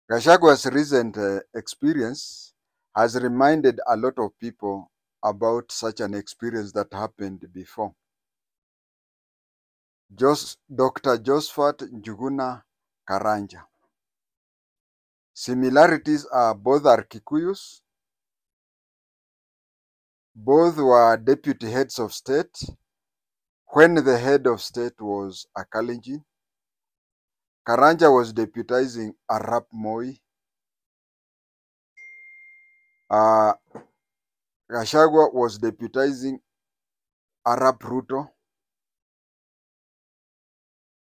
Gachagwa's recent experience has reminded a lot of people about such an experience that happened before. Dr. JOSEPHAT NJUGUNA KARANJA. Similarities are both are Kikuyus, both were deputy heads of state when the head of state was a Kalenjin. Karanja was deputizing Arap Moi. Gachagua was deputizing Arap Ruto.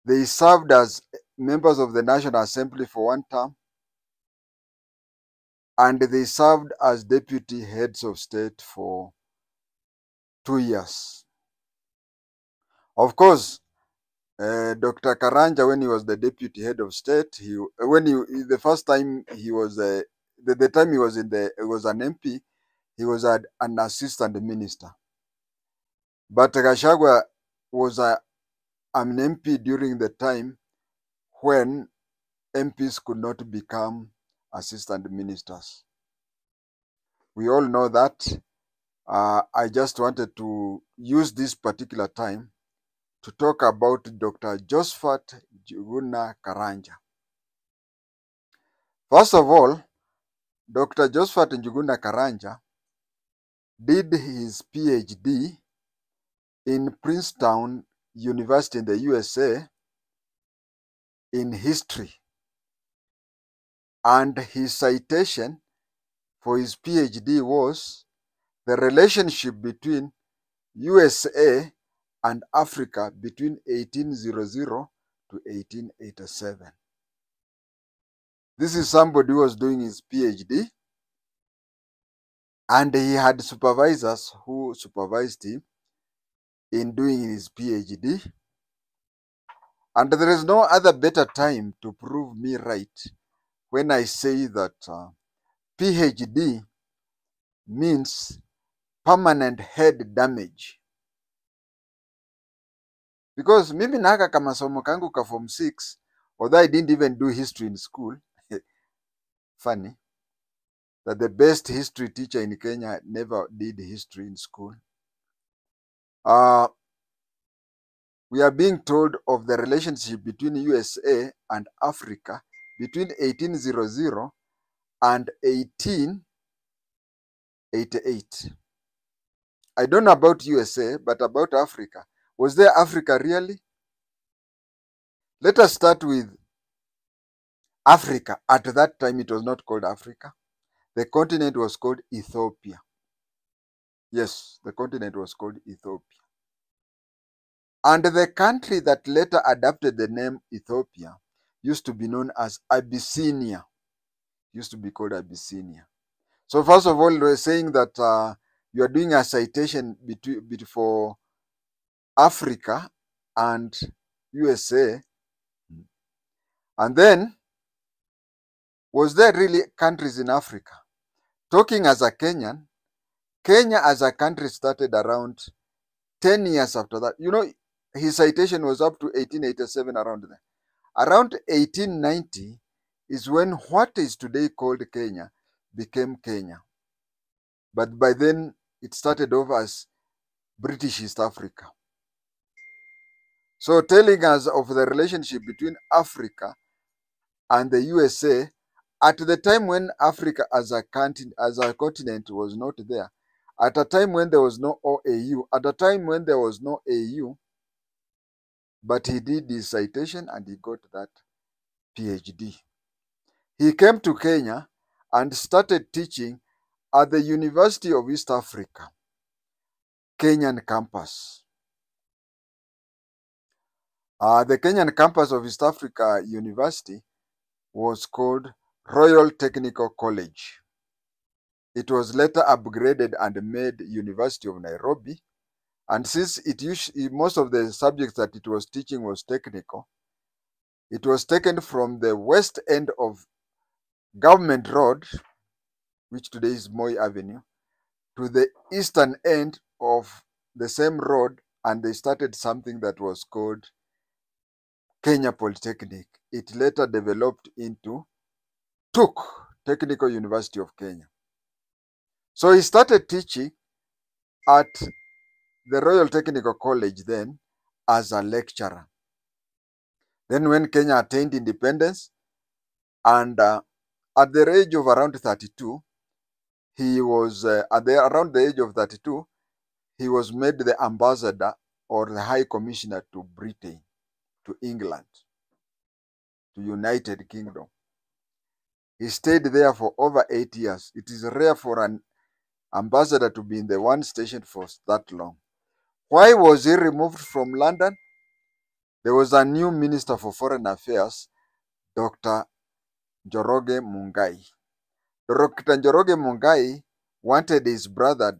They served as members of the National Assembly for one term, and they served as deputy heads of state for 2 years. Of course, Dr. Karanja, when he was the deputy head of state, the first time he was the time he was an MP, he was an assistant minister. But Gachagua was an MP during the time when MPs could not become assistant ministers. We all know that. I just wanted to use this particular time to talk about Dr. JOSEPHAT NJUGUNA KARANJA. First of all, Dr. JOSEPHAT NJUGUNA KARANJA did his PhD in Princeton University in the USA in history. And his citation for his PhD was the relationship between USA and Africa between 1800 to 1887. This is somebody who was doing his PhD, and he had supervisors who supervised him in doing his PhD. And there is no other better time to prove me right when I say that PhD means permanent head damage. Because mimi naka kama somo kangu ka form 6, although I didn't even do history in school, funny that the best history teacher in Kenya never did history in school. We are being told of the relationship between USA and Africa between 1800 and 1888. I don't know about USA, but about Africa. Was there Africa really? Let us start with Africa. At that time, it was not called Africa. The continent was called Ethiopia. Yes, the continent was called Ethiopia. And the country that later adopted the name Ethiopia used to be known as Abyssinia. Used to be called Abyssinia. So first of all, we're saying that you are doing a citation for Africa and USA. And then, was there really countries in Africa? Talking as a Kenyan, Kenya as a country started around 10 years after that. You know, his citation was up to 1887, around there. Around 1890 is when what is today called Kenya became Kenya. But by then, it started off as British East Africa. So telling us of the relationship between Africa and the USA at the time when Africa as a continent was not there, at a time when there was no OAU, at a time when there was no AU, but he did his citation and he got that PhD. He came to Kenya and started teaching at the University of East Africa, Kenyan campus. The Kenyan campus of East Africa University was called Royal Technical College. It was later upgraded and made University of Nairobi. And since most of the subjects that it was teaching was technical, it was taken from the west end of Government Road, which today is Moi Avenue, to the eastern end of the same road, and they started something that was called Kenya Polytechnic. It later developed into took Technical University of Kenya. So he started teaching at the Royal Technical College then as a lecturer. Then when Kenya attained independence, and at the age of around 32, he was, around the age of 32, he was made the ambassador or the high commissioner to Britain, to England, to United Kingdom. He stayed there for over 8 years. It is rare for an ambassador to be in the one station for that long. Why was he removed from London? There was a new minister for foreign affairs, Dr. Njoroge Mungai. Dr. Njoroge Mungai wanted his brother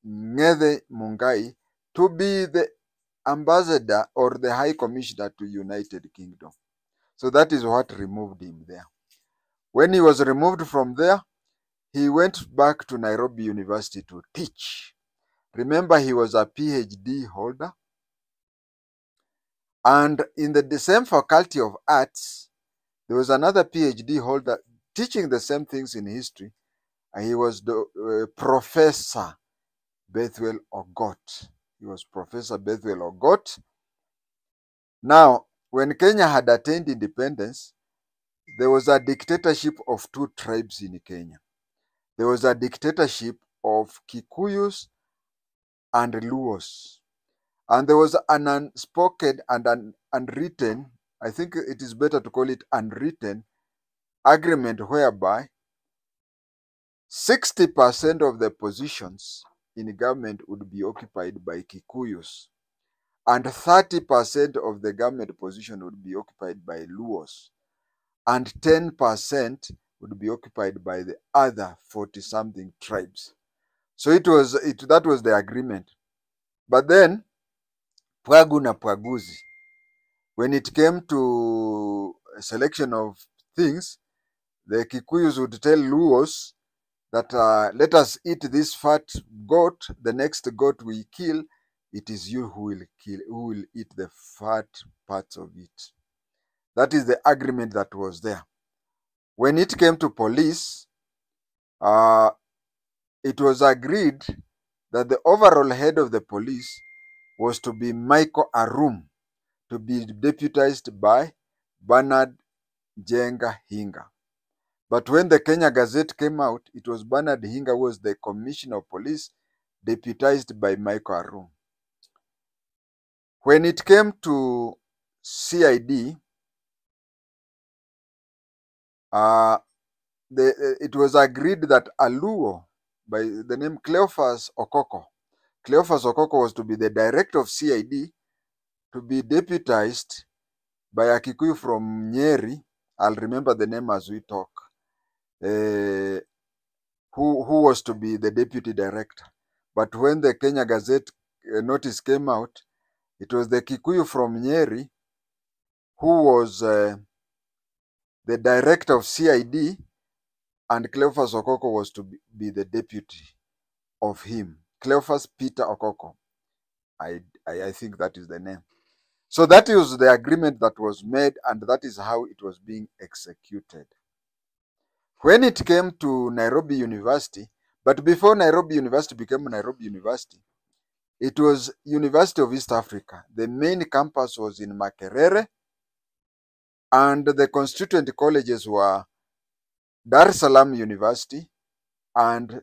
Ng'ethe Mungai to be the ambassador or the high commissioner to United Kingdom. So that is what removed him there. When he was removed from there, he went back to Nairobi University to teach. Remember, he was a PhD holder. And in the same faculty of arts, there was another PhD holder teaching the same things in history. And he was the Professor Bethwel Ogot. He was Professor Bethwel Ogot. Now, when Kenya had attained independence, there was a dictatorship of two tribes in Kenya. There was a dictatorship of Kikuyus and Luos. And there was an unspoken and an unwritten, I think it is better to call it unwritten, agreement whereby 60% of the positions in government would be occupied by Kikuyus, and 30% of the government position would be occupied by Luos, and 10% would be occupied by the other 40-something tribes. So that was the agreement. But then, pwagu na pwaguzi, when it came to a selection of things, the Kikuyus would tell Luos that let us eat this fat goat. The next goat we kill, it is you who will eat the fat parts of it. That is the agreement that was there. When it came to police, it was agreed that the overall head of the police was to be Michael Arum, to be deputized by Bernard Jenga Hinga. But when the Kenya Gazette came out, it was Bernard Hinga who was the commissioner of police, deputized by Michael Arum. When it came to CID, it was agreed that a Luo by the name Cleophas Okoko was to be the director of CID, to be deputized by a Kikuyu from Nyeri. I'll remember the name as we talk. Who was to be the deputy director. But when the Kenya Gazette notice came out, it was the Kikuyu from Nyeri who was the director of CID, and Cleophas Okoko was to be the deputy of him. Cleophas Peter Okoko. I think that is the name. So that was the agreement that was made, and that is how it was being executed. When it came to Nairobi University, but before Nairobi University became Nairobi University, it was University of East Africa. The main campus was in Makerere, and the constituent colleges were Dar es Salaam University and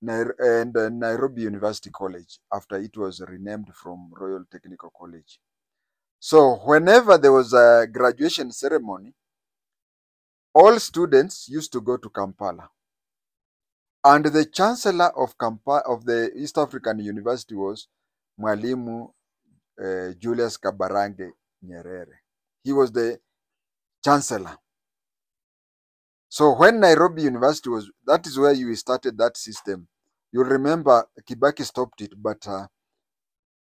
Nairobi University College, after it was renamed from Royal Technical College. So whenever there was a graduation ceremony, all students used to go to Kampala. And the chancellor of the East African University was Mwalimu Julius Kabarange Nyerere. He was the chancellor. So when Nairobi University that is where you started that system. You'll remember Kibaki stopped it, but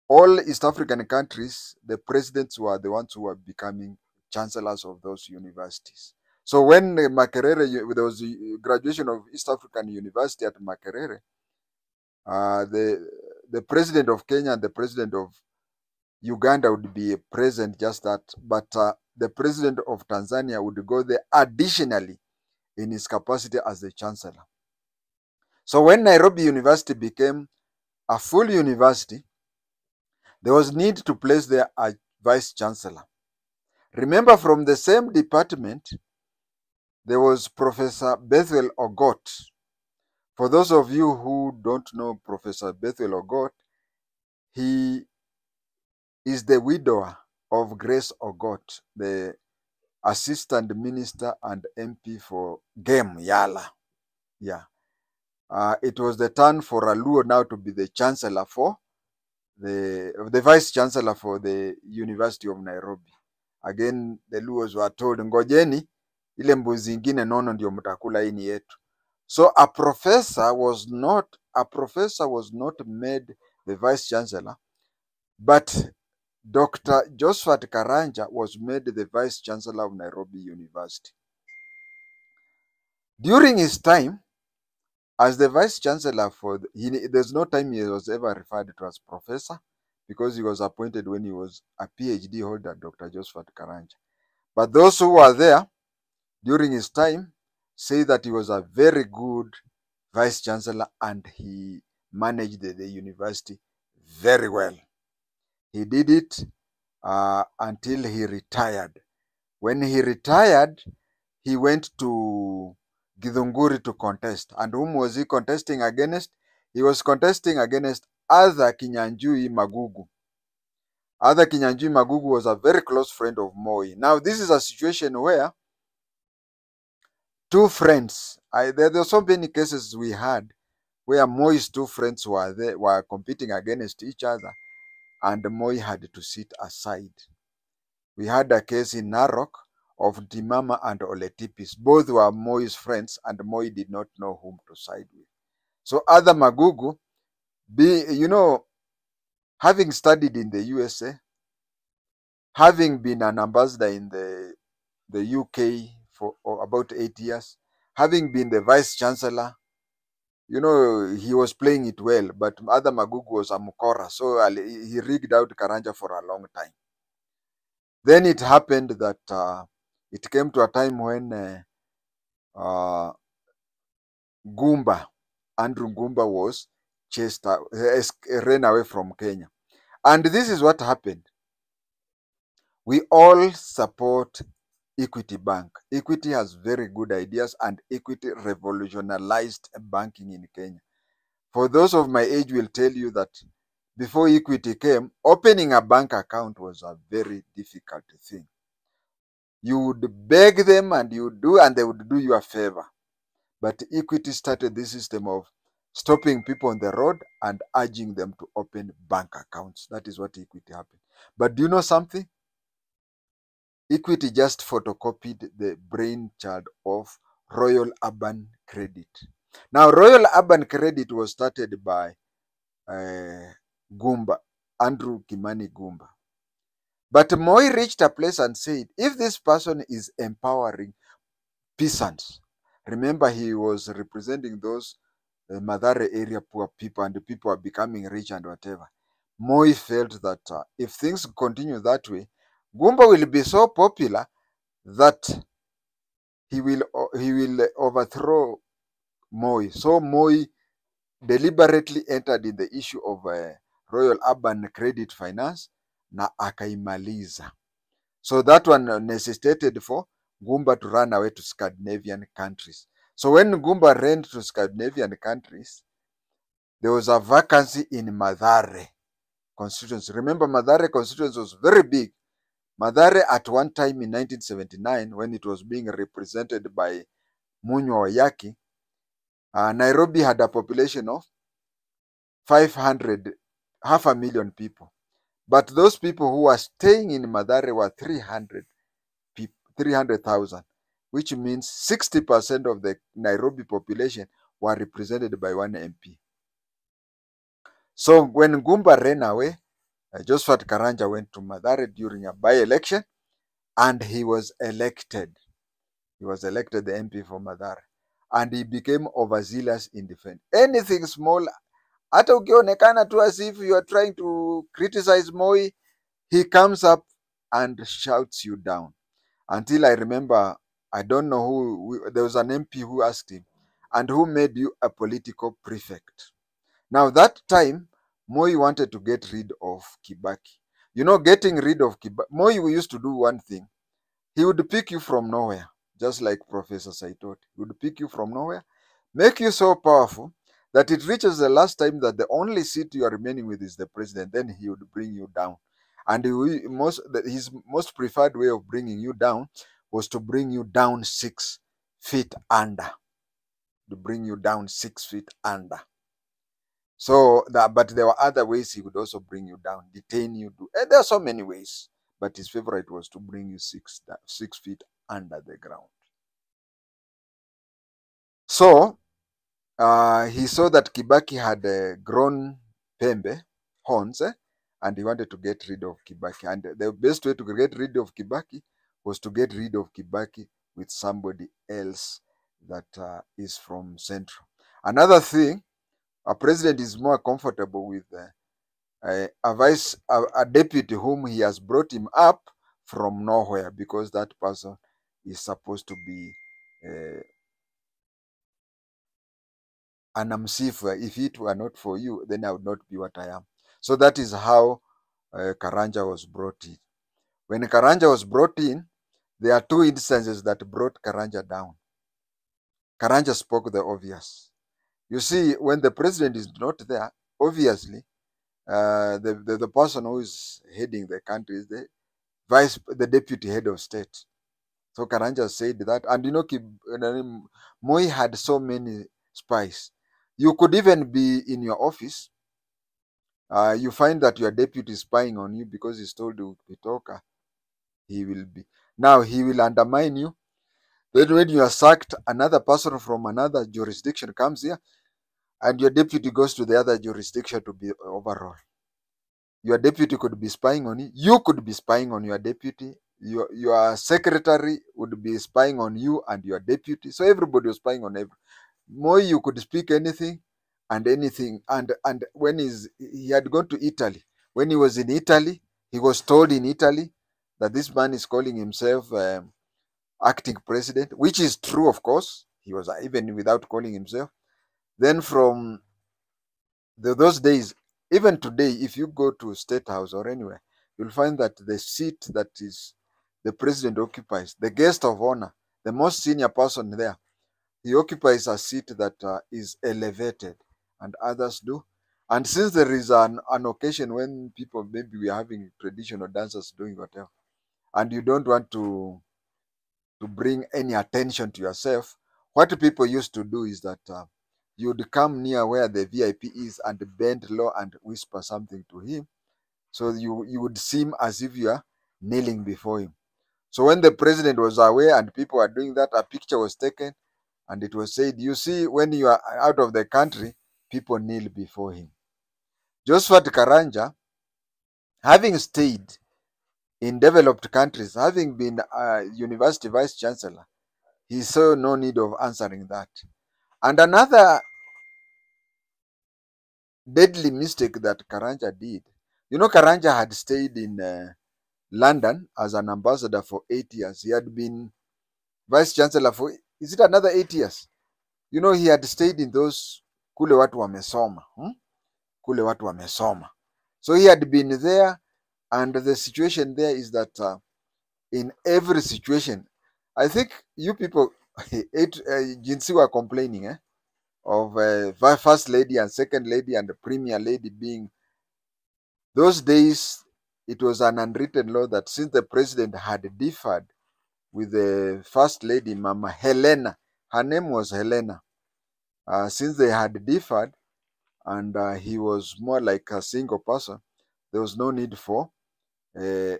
all East African countries, the presidents were the ones who were becoming chancellors of those universities. So when Makerere, there was the graduation of East African University at Makerere, the president of Kenya and the president of Uganda would be present, just that, but the president of Tanzania would go there additionally in his capacity as the chancellor. So when Nairobi University became a full university, there was need to place there a vice chancellor. Remember, from the same department, there was Professor Bethel Ogot. For those of you who don't know Professor Bethel Ogot, he is the widower of Grace Ogot, the assistant minister and MP for Game Yala. Yeah. It was the turn for Aluo now to be the chancellor for the vice chancellor for the University of Nairobi. Again, the Luos were told, ngojeni ile mbuzi ingine nono ndio mtakula ini yetu. So a professor was not made the vice chancellor, but Dr. Josephat Karanja was made the vice chancellor of Nairobi University. During his time as the vice chancellor there's no time he was ever referred to as professor, because he was appointed when he was a PhD holder, Dr. Josephat Karanja. But those who were there during his time say that he was a very good vice chancellor and he managed the university very well. He did it until he retired. When he retired, he went to Githunguri to contest. And whom was he contesting against? He was contesting against Arthur Kinyanjui Magugu. Arthur Kinyanjui Magugu was a very close friend of Moi. Now, this is a situation where two friends, there are so many cases we had where Moi's two friends were competing against each other, and Moi had to sit aside. We had a case in Narok of Timama and Oletipis. Both were Moi's friends, and Moi did not know whom to side with. So Arthur Magugu, having studied in the USA, having been an ambassador in the UK for about 8 years, having been the vice chancellor, he was playing it well, but Arthur Magugu was a mukora, so he rigged out Karanja for a long time. Then it happened that it came to a time when Andrew Gumba was ran away from Kenya. And this is what happened. We all support Equity Bank. Equity has very good ideas, and Equity revolutionized banking in Kenya. For those of my age will tell you that before Equity came, opening a bank account was a very difficult thing. You would beg them and they would do you a favor. But Equity started this system of stopping people on the road and urging them to open bank accounts. That is what Equity happened. But do you know something? Equity just photocopied the brainchild of Royal Urban Credit. Now, Royal Urban Credit was started by Gumba, Andrew Kimani Gumba. But Moi reached a place and said, if this person is empowering peasants, remember he was representing those Mathare area poor people, and the people are becoming rich and whatever. Moi felt that if things continue that way, Gumba will be so popular that he will overthrow Moi. So Moi deliberately entered in the issue of Royal Urban Credit Finance na akaimaliza. So that one necessitated for Gumba to run away to Scandinavian countries. So when Gumba ran to Scandinavian countries, there was a vacancy in Mathare constituency. Remember, Mathare constituency was very big. Mathare at one time in 1979, when it was being represented by Munyo Oyaki, Nairobi had a population of 500,000 people. But those people who were staying in Mathare were 300,000, which means 60% of the Nairobi population were represented by one MP. So when Gumba ran away, Josephat Karanja went to Mathare during a by-election, and he was elected. He was elected the MP for Mathare, and he overzealous overzealous in defense. Anything small, hata ukionekana tu as if you are trying to criticize Moi, he comes up and shouts you down. Until I remember I don't know there was an MP who asked him, and who made you a political prefect? Now that time, Moi wanted to get rid of Kibaki. You know, getting rid of Kibaki, Moi used to do one thing. He would pick you from nowhere, just like Professor Saitoti. He would pick you from nowhere, make you so powerful that it reaches the last time that the only seat you are remaining with is the president. Then he would bring you down. And his most preferred way of bringing you down was to bring you down 6 feet under. To bring you down 6 feet under. So, but there were other ways he would also bring you down, detain you. There are so many ways. But his favorite was to bring you 6 feet under the ground. So, he saw that Kibaki had grown pembe, horns, and he wanted to get rid of Kibaki. And the best way to get rid of Kibaki was to get rid of Kibaki with somebody else that is from Central. Another thing, a president is more comfortable with a deputy whom he has brought him up from nowhere, because that person is supposed to be an Amsifa. If it were not for you, then I would not be what I am. So that is how Karanja was brought in. When Karanja was brought in, there are 2 instances that brought Karanja down. Karanja spoke the obvious. You see, when the president is not there, obviously, the person who is heading the country is the deputy head of state. So Karanja said that, and you know, Moi had so many spies. You could even be in your office. You find that your deputy is spying on you because he's told you to talk. He will undermine you. Then when you are sacked, another person from another jurisdiction comes here, and your deputy goes to the other jurisdiction to be overall. Your deputy could be spying on you. You could be spying on your deputy. Your secretary would be spying on you and your deputy. So everybody was spying on everybody. Moi, you could speak anything and anything. And when he had gone to Italy, when he was in Italy, he was told in Italy that this man is calling himself acting president, which is true, of course. He was even without calling himself. Then from those days, even today, if you go to State House or anywhere, you'll find that the seat that is the president occupies, the guest of honor, the most senior person there, he occupies a seat that is elevated, and others do. And since there is an occasion when people, maybe we are having traditional dancers doing whatever, and you don't want to bring any attention to yourself, what people used to do is that you'd come near where the VIP is and bend low and whisper something to him. So you would seem as if you are kneeling before him. So when the president was away and people were doing that, a picture was taken and it was said, you see, when you are out of the country, people kneel before him. Josephat Karanja, having stayed in developed countries, having been a university vice chancellor, he saw no need of answering that. And another deadly mistake that Karanja did, you know, Karanja had stayed in London as an ambassador for 8 years. He had been vice chancellor for, is it another 8 years? You know, he had stayed in those kule watu wamesoma. Kule watu wamesoma. So he had been there, and the situation there is that in every situation, I think you people, Jinsi were complaining of first lady and second lady and the premier lady being, those days, it was an unwritten law that since the president had differed with the first lady, Mama Helena, her name was Helena, since they had differed and he was more like a single person, there was no need for the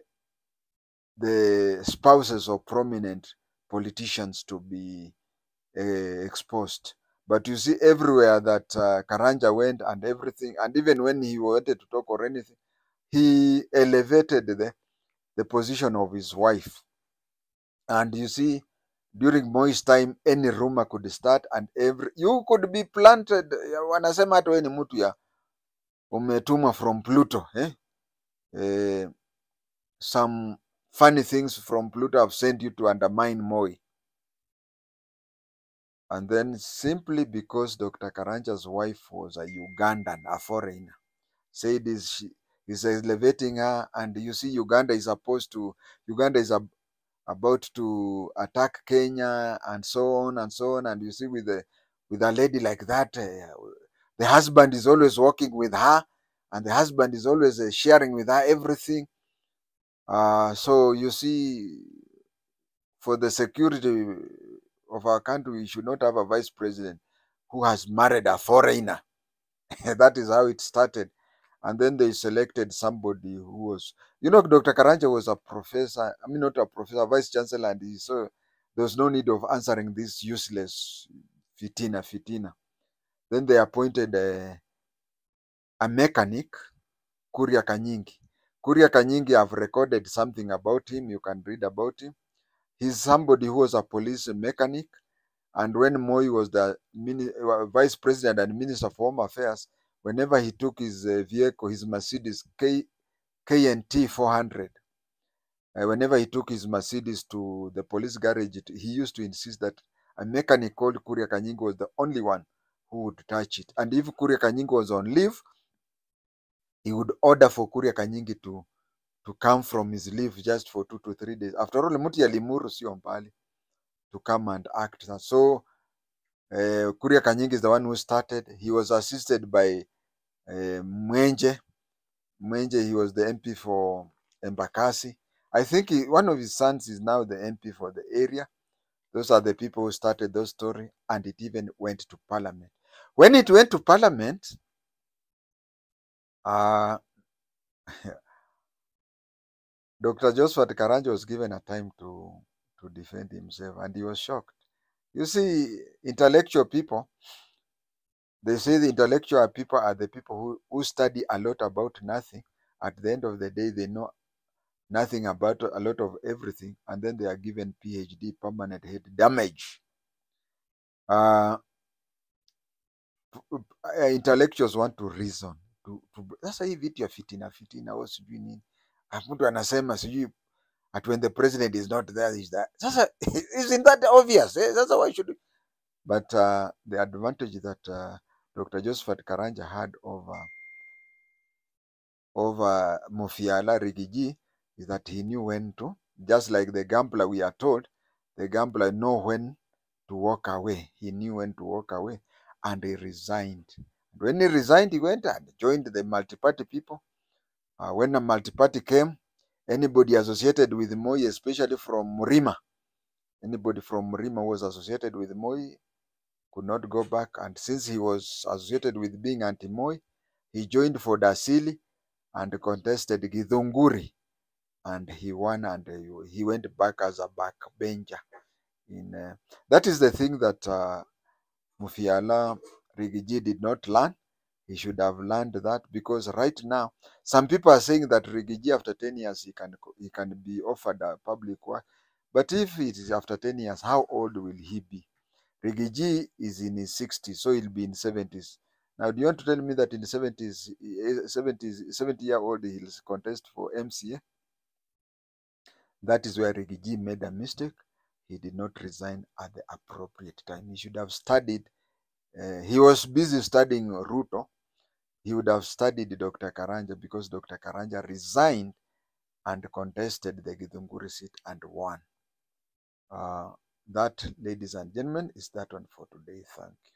spouses of prominent politicians to be exposed. But you see everywhere that Karanja went and everything, and even when he wanted to talk or anything, he elevated the position of his wife. And you see, during Moi's time, any rumor could start and you could be planted. Wanasema hata wewe ni mtu ya umetumwa from Pluto. Some funny things from Pluto have sent you to undermine Moi. And then simply because Dr. Karanja's wife was a Ugandan, a foreigner, said is elevating her, and you see Uganda is about to attack Kenya and so on and so on, and you see with a lady like that, the husband is always working with her, and the husband is always sharing with her everything. So you see, for the security of our country, we should not have a vice president who has married a foreigner. That is how it started. And then they selected somebody who was, Dr. Karanja was a professor, I mean, not a professor, a vice chancellor, and so there was no need of answering this useless fitina. Then they appointed a mechanic, Kuria Kanyingi. Kuria Kanyingi, I've recorded something about him. You can read about him. He's somebody who was a police mechanic. And when Moi was the vice president and minister for home affairs, whenever he took his vehicle, his Mercedes KNT 400, whenever he took his Mercedes to the police garage, he used to insist that a mechanic called Kuria Kanyingo was the only one who would touch it. And if Kuria Kanyingo was on leave, he would order for Kuria Kanyingi to come from his leave just for 2 to 3 days. After all, mtu ya Limuru sio mbali, to come and act. So Kuria Kanyingi is the one who started. He was assisted by Mwenje. He was the MP for Embakasi. I think one of his sons is now the MP for the area. Those are the people who started those story, and it even went to parliament. When it went to parliament, Dr. Josephat Karanja was given a time to defend himself, and he was shocked. You see, intellectual people, they say the intellectual people are the people who study a lot about nothing. At the end of the day, they know nothing about a lot of everything, and then they are given PhD, permanent head damage. Intellectuals want to reason. Sasa hii vitu ya fitina au sijui nini, mtu anasema sijui at when the president is not there is that. Sasa isn't that obvious? Sasa why should we? But the advantage that Dr. Josephat Karanja had over Mufiala Rigiji is that he knew when to, just like the gambler, we are told, the gambler know when to walk away. He knew when to walk away, and he resigned. When he resigned, he went and joined the multi-party people. When a multi-party came, anybody associated with Moi, especially from Murima, anybody from Murima was associated with Moi could not go back. And since he was associated with being anti-Moi, he joined for Dasili and contested Githunguri, and he won, and he went back as a backbencher. That is the thing that Mufiala Rigiji did not learn. He should have learned that, because right now some people are saying that Rigiji after 10 years he can be offered a public work. But if it is after 10 years, how old will he be? Rigiji is in his 60s, so he'll be in 70s. Now, do you want to tell me that in the 70-year-old he'll contest for MCA? That is where Rigiji made a mistake. He did not resign at the appropriate time. He should have studied. He was busy studying Ruto. He would have studied Dr. Karanja, because Dr. Karanja resigned and contested the Githunguri seat and won. That, ladies and gentlemen, is that one for today. Thank you.